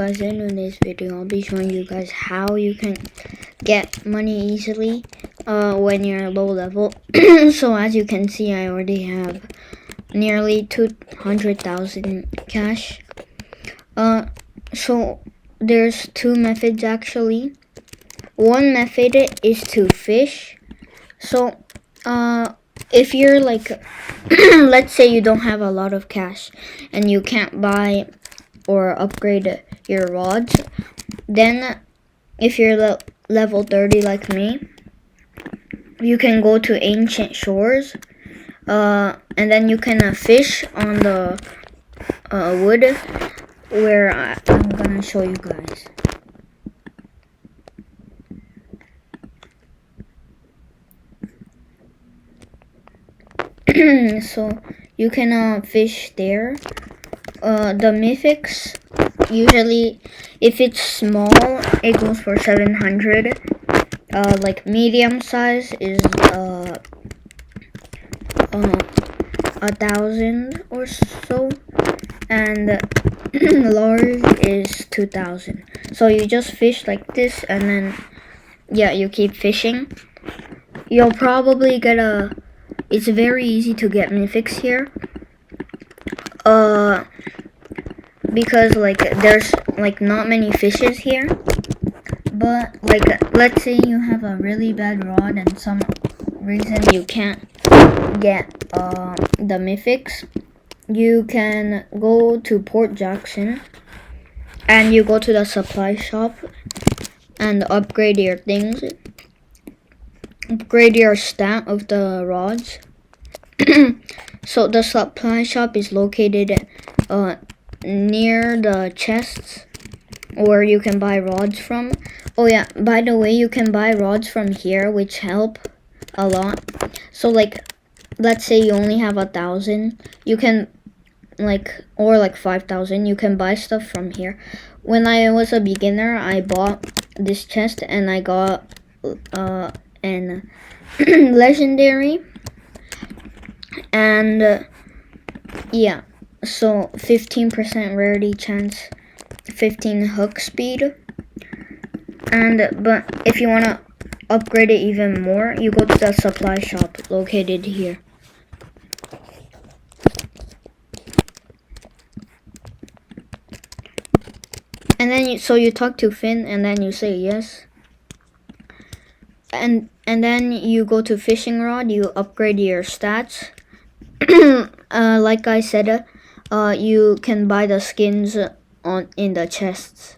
Guys, in this video I'll be showing you guys how you can get money easily when you're low level. So as you can see, I already have nearly 200,000 cash. So there's two methods actually. One method is to fish. So if you're like let's say you don't have a lot of cash and you can't buy or upgrade your rods, then if you're level 30 like me, you can go to ancient shores, and then you can fish on the wood where I'm gonna show you guys. So you can fish there. The mythics, usually if it's small it goes for 700. Like medium size is 1,000 or so, and large is 2,000. So you just fish like this, and then you keep fishing. You'll probably get it's very easy to get mythics here, because like there's like not many fishes here. But like let's say you have a really bad rod and some reason you can't get the mythics, you can go to Port Jackson and you go to the supply shop and upgrade your things, upgrade your stat of the rods. So the supply shop is located near the chests where you can buy rods from. Oh yeah, by the way, you can buy rods from here, which help a lot. So like let's say you only have 1,000, you can or 5,000, you can buy stuff from here. When I was a beginner, I bought this chest and I got an legendary, and yeah, so 15% rarity chance, 15 hook speed. But if you want to upgrade it even more, you go to the supply shop located here. And then you talk to Finn, and then you say yes. And then you go to fishing rod, you upgrade your stats. Like I said, you can buy the skins in the chests.